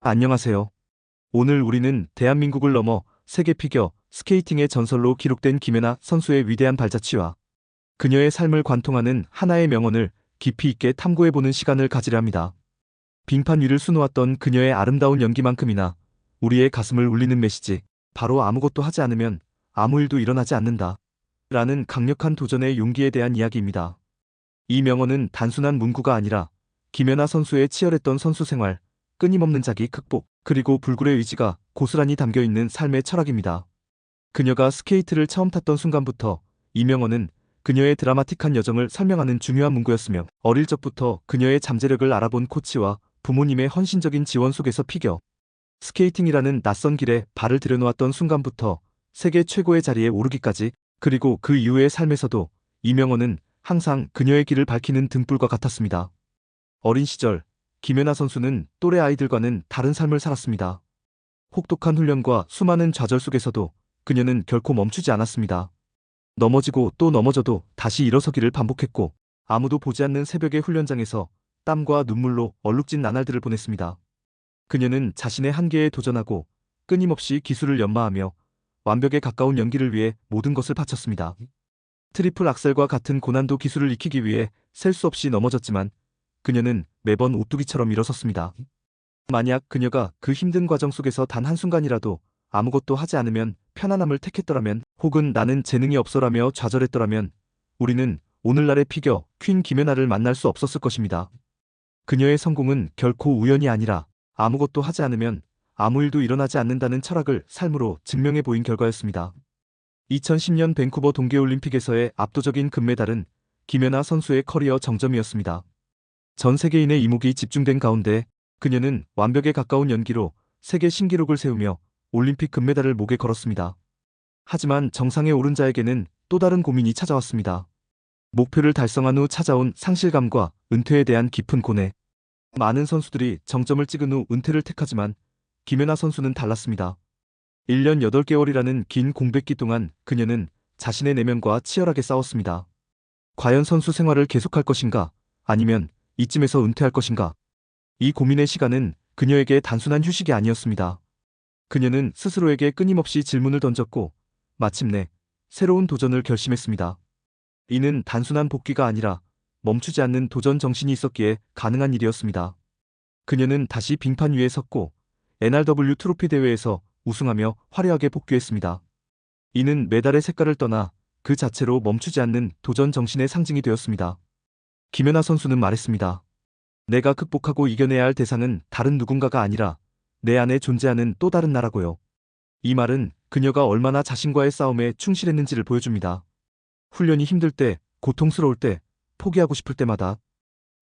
안녕하세요. 오늘 우리는 대한민국을 넘어 세계 피겨 스케이팅의 전설로 기록된 김연아 선수의 위대한 발자취와 그녀의 삶을 관통하는 하나의 명언을 깊이 있게 탐구해보는 시간을 가지려 합니다. 빙판 위를 수놓았던 그녀의 아름다운 연기만큼이나 우리의 가슴을 울리는 메시지, 바로 아무것도 하지 않으면 아무 일도 일어나지 않는다. 라는 강력한 도전의 용기에 대한 이야기입니다. 이 명언은 단순한 문구가 아니라 김연아 선수의 치열했던 선수 생활, 끊임없는 자기 극복, 그리고 불굴의 의지가 고스란히 담겨 있는 삶의 철학입니다. 그녀가 스케이트를 처음 탔던 순간부터 이 명언은 그녀의 드라마틱한 여정을 설명하는 중요한 문구였으며, 어릴 적부터 그녀의 잠재력을 알아본 코치와 부모님의 헌신적인 지원 속에서 피겨 스케이팅이라는 낯선 길에 발을 들여놓았던 순간부터 세계 최고의 자리에 오르기까지, 그리고 그 이후의 삶에서도 이 명언은 항상 그녀의 길을 밝히는 등불과 같았습니다. 어린 시절 김연아 선수는 또래 아이들과는 다른 삶을 살았습니다. 혹독한 훈련과 수많은 좌절 속에서도 그녀는 결코 멈추지 않았습니다. 넘어지고 또 넘어져도 다시 일어서기를 반복했고, 아무도 보지 않는 새벽의 훈련장에서 땀과 눈물로 얼룩진 나날들을 보냈습니다. 그녀는 자신의 한계에 도전하고 끊임없이 기술을 연마하며 완벽에 가까운 연기를 위해 모든 것을 바쳤습니다. 트리플 악셀과 같은 고난도 기술을 익히기 위해 셀 수 없이 넘어졌지만 그녀는 매번 오뚜기처럼 일어섰습니다. 만약 그녀가 그 힘든 과정 속에서 단 한순간이라도 아무것도 하지 않으면, 편안함을 택했더라면, 혹은 나는 재능이 없어라며 좌절했더라면 우리는 오늘날의 피겨 퀸 김연아를 만날 수 없었을 것입니다. 그녀의 성공은 결코 우연이 아니라 아무것도 하지 않으면 아무 일도 일어나지 않는다는 철학을 삶으로 증명해 보인 결과였습니다. 2010년 밴쿠버 동계올림픽에서의 압도적인 금메달은 김연아 선수의 커리어 정점이었습니다. 전 세계인의 이목이 집중된 가운데 그녀는 완벽에 가까운 연기로 세계 신기록을 세우며 올림픽 금메달을 목에 걸었습니다. 하지만 정상에 오른 자에게는 또 다른 고민이 찾아왔습니다. 목표를 달성한 후 찾아온 상실감과 은퇴에 대한 깊은 고뇌. 많은 선수들이 정점을 찍은 후 은퇴를 택하지만 김연아 선수는 달랐습니다. 1년 8개월이라는 긴 공백기 동안 그녀는 자신의 내면과 치열하게 싸웠습니다. 과연 선수 생활을 계속할 것인가, 아니면 이쯤에서 은퇴할 것인가? 이 고민의 시간은 그녀에게 단순한 휴식이 아니었습니다. 그녀는 스스로에게 끊임없이 질문을 던졌고 마침내 새로운 도전을 결심했습니다. 이는 단순한 복귀가 아니라 멈추지 않는 도전 정신이 있었기에 가능한 일이었습니다. 그녀는 다시 빙판 위에 섰고 NRW 트로피 대회에서 우승하며 화려하게 복귀했습니다. 이는 메달의 색깔을 떠나 그 자체로 멈추지 않는 도전 정신의 상징이 되었습니다. 김연아 선수는 말했습니다. 내가 극복하고 이겨내야 할 대상은 다른 누군가가 아니라 내 안에 존재하는 또 다른 나라고요. 이 말은 그녀가 얼마나 자신과의 싸움에 충실했는지를 보여줍니다. 훈련이 힘들 때, 고통스러울 때, 포기하고 싶을 때마다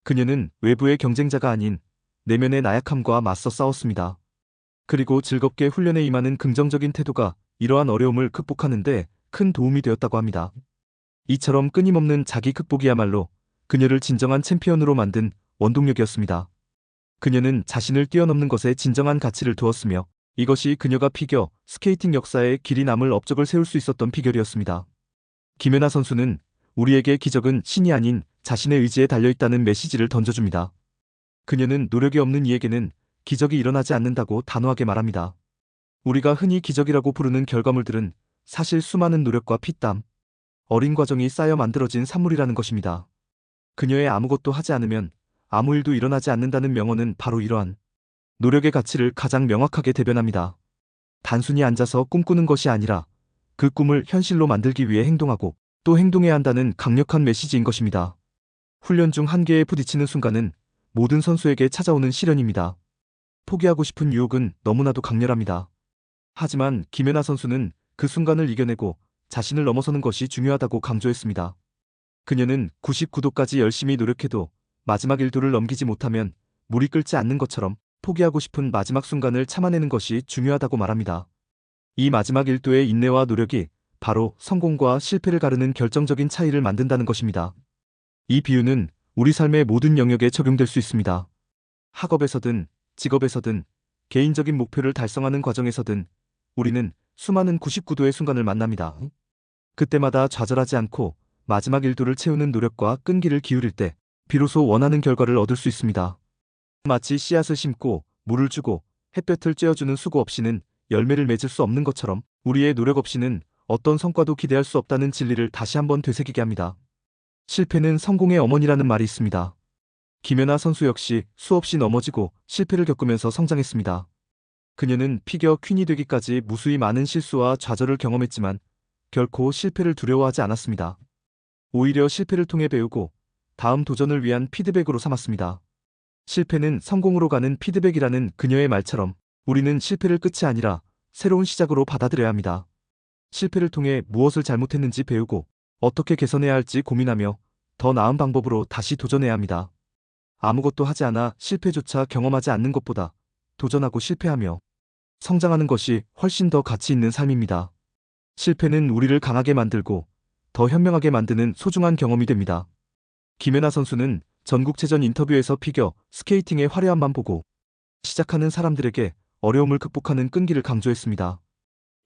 그녀는 외부의 경쟁자가 아닌 내면의 나약함과 맞서 싸웠습니다. 그리고 즐겁게 훈련에 임하는 긍정적인 태도가 이러한 어려움을 극복하는 데 큰 도움이 되었다고 합니다. 이처럼 끊임없는 자기 극복이야말로 그녀를 진정한 챔피언으로 만든 원동력이었습니다. 그녀는 자신을 뛰어넘는 것에 진정한 가치를 두었으며, 이것이 그녀가 피겨 스케이팅 역사에 길이 남을 업적을 세울 수 있었던 비결이었습니다. 김연아 선수는 우리에게 기적은 신이 아닌 자신의 의지에 달려있다는 메시지를 던져줍니다. 그녀는 노력이 없는 이에게는 기적이 일어나지 않는다고 단호하게 말합니다. 우리가 흔히 기적이라고 부르는 결과물들은 사실 수많은 노력과 피땀, 어린 과정이 쌓여 만들어진 산물이라는 것입니다. 그녀의 아무것도 하지 않으면 아무 일도 일어나지 않는다는 명언은 바로 이러한 노력의 가치를 가장 명확하게 대변합니다. 단순히 앉아서 꿈꾸는 것이 아니라 그 꿈을 현실로 만들기 위해 행동하고 또 행동해야 한다는 강력한 메시지인 것입니다. 훈련 중 한계에 부딪히는 순간은 모든 선수에게 찾아오는 시련입니다. 포기하고 싶은 유혹은 너무나도 강렬합니다. 하지만 김연아 선수는 그 순간을 이겨내고 자신을 넘어서는 것이 중요하다고 강조했습니다. 그녀는 99도까지 열심히 노력해도 마지막 1도를 넘기지 못하면 물이 끓지 않는 것처럼 포기하고 싶은 마지막 순간을 참아내는 것이 중요하다고 말합니다. 이 마지막 1도의 인내와 노력이 바로 성공과 실패를 가르는 결정적인 차이를 만든다는 것입니다. 이 비유는 우리 삶의 모든 영역에 적용될 수 있습니다. 학업에서든 직업에서든 개인적인 목표를 달성하는 과정에서든 우리는 수많은 99도의 순간을 만납니다. 그때마다 좌절하지 않고 마지막 1도를 채우는 노력과 끈기를 기울일 때 비로소 원하는 결과를 얻을 수 있습니다. 마치 씨앗을 심고 물을 주고 햇볕을 쬐어주는 수고 없이는 열매를 맺을 수 없는 것처럼 우리의 노력 없이는 어떤 성과도 기대할 수 없다는 진리를 다시 한번 되새기게 합니다. 실패는 성공의 어머니라는 말이 있습니다. 김연아 선수 역시 수없이 넘어지고 실패를 겪으면서 성장했습니다. 그녀는 피겨 퀸이 되기까지 무수히 많은 실수와 좌절을 경험했지만 결코 실패를 두려워하지 않았습니다. 오히려 실패를 통해 배우고 다음 도전을 위한 피드백으로 삼았습니다. 실패는 성공으로 가는 피드백이라는 그녀의 말처럼 우리는 실패를 끝이 아니라 새로운 시작으로 받아들여야 합니다. 실패를 통해 무엇을 잘못했는지 배우고 어떻게 개선해야 할지 고민하며 더 나은 방법으로 다시 도전해야 합니다. 아무것도 하지 않아 실패조차 경험하지 않는 것보다 도전하고 실패하며 성장하는 것이 훨씬 더 가치 있는 삶입니다. 실패는 우리를 강하게 만들고 더 현명하게 만드는 소중한 경험이 됩니다. 김연아 선수는 전국체전 인터뷰에서 피겨 스케이팅의 화려함만 보고 시작하는 사람들에게 어려움을 극복하는 끈기를 강조했습니다.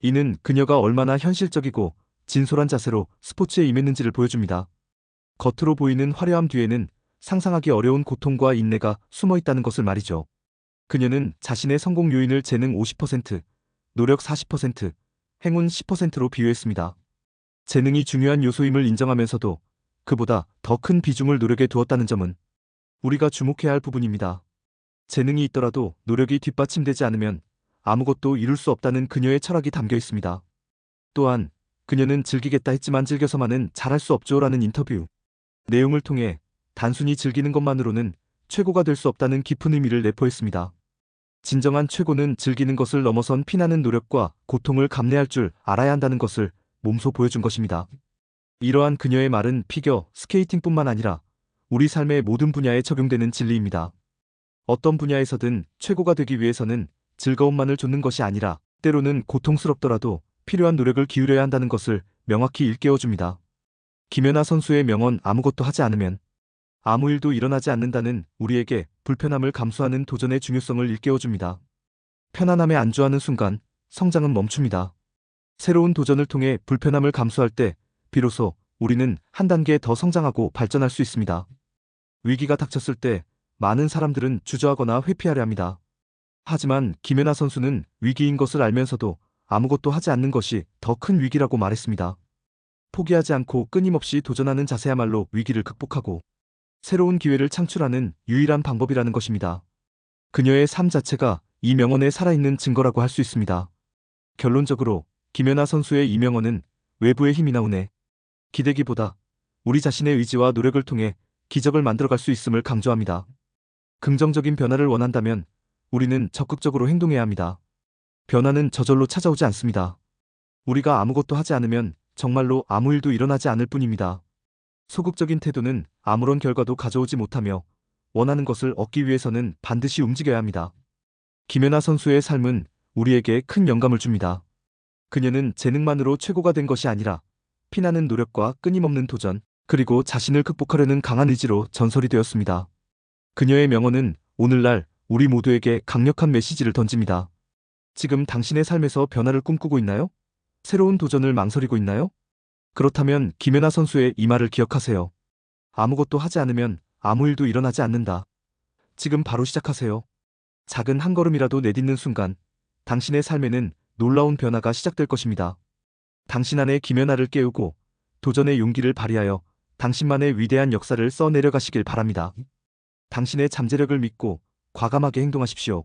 이는 그녀가 얼마나 현실적이고 진솔한 자세로 스포츠에 임했는지를 보여줍니다. 겉으로 보이는 화려함 뒤에는 상상하기 어려운 고통과 인내가 숨어 있다는 것을 말이죠. 그녀는 자신의 성공 요인을 재능 50%, 노력 40%, 행운 10%로 비유했습니다. 재능이 중요한 요소임을 인정하면서도 그보다 더 큰 비중을 노력에 두었다는 점은 우리가 주목해야 할 부분입니다. 재능이 있더라도 노력이 뒷받침되지 않으면 아무것도 이룰 수 없다는 그녀의 철학이 담겨 있습니다. 또한 그녀는 즐기겠다 했지만 즐겨서만은 잘할 수 없죠라는 인터뷰 내용을 통해 단순히 즐기는 것만으로는 최고가 될 수 없다는 깊은 의미를 내포했습니다. 진정한 최고는 즐기는 것을 넘어선 피나는 노력과 고통을 감내할 줄 알아야 한다는 것을 몸소 보여준 것입니다. 이러한 그녀의 말은 피겨 스케이팅뿐만 아니라 우리 삶의 모든 분야에 적용되는 진리입니다. 어떤 분야에서든 최고가 되기 위해서는 즐거움만을 좇는 것이 아니라 때로는 고통스럽더라도 필요한 노력을 기울여야 한다는 것을 명확히 일깨워줍니다. 김연아 선수의 명언 아무것도 하지 않으면 아무 일도 일어나지 않는다는 우리에게 불편함을 감수하는 도전의 중요성을 일깨워줍니다. 편안함에 안주하는 순간 성장은 멈춥니다. 새로운 도전을 통해 불편함을 감수할 때 비로소 우리는 한 단계 더 성장하고 발전할 수 있습니다. 위기가 닥쳤을 때 많은 사람들은 주저하거나 회피하려 합니다. 하지만 김연아 선수는 위기인 것을 알면서도 아무것도 하지 않는 것이 더 큰 위기라고 말했습니다. 포기하지 않고 끊임없이 도전하는 자세야말로 위기를 극복하고 새로운 기회를 창출하는 유일한 방법이라는 것입니다. 그녀의 삶 자체가 이 명언에 살아있는 증거라고 할 수 있습니다. 결론적으로 김연아 선수의 이 명언은 외부의 힘이나 운에 기대기보다 우리 자신의 의지와 노력을 통해 기적을 만들어갈 수 있음을 강조합니다. 긍정적인 변화를 원한다면 우리는 적극적으로 행동해야 합니다. 변화는 저절로 찾아오지 않습니다. 우리가 아무것도 하지 않으면 정말로 아무 일도 일어나지 않을 뿐입니다. 소극적인 태도는 아무런 결과도 가져오지 못하며 원하는 것을 얻기 위해서는 반드시 움직여야 합니다. 김연아 선수의 삶은 우리에게 큰 영감을 줍니다. 그녀는 재능만으로 최고가 된 것이 아니라 피나는 노력과 끊임없는 도전, 그리고 자신을 극복하려는 강한 의지로 전설이 되었습니다. 그녀의 명언은 오늘날 우리 모두에게 강력한 메시지를 던집니다. 지금 당신의 삶에서 변화를 꿈꾸고 있나요? 새로운 도전을 망설이고 있나요? 그렇다면 김연아 선수의 이 말을 기억하세요. 아무것도 하지 않으면 아무 일도 일어나지 않는다. 지금 바로 시작하세요. 작은 한 걸음이라도 내딛는 순간 당신의 삶에는 놀라운 변화가 시작될 것입니다. 당신 안에 김연아를 깨우고 도전의 용기를 발휘하여 당신만의 위대한 역사를 써내려가시길 바랍니다. 당신의 잠재력을 믿고 과감하게 행동하십시오.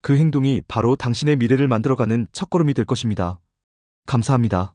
그 행동이 바로 당신의 미래를 만들어가는 첫걸음이 될 것입니다. 감사합니다.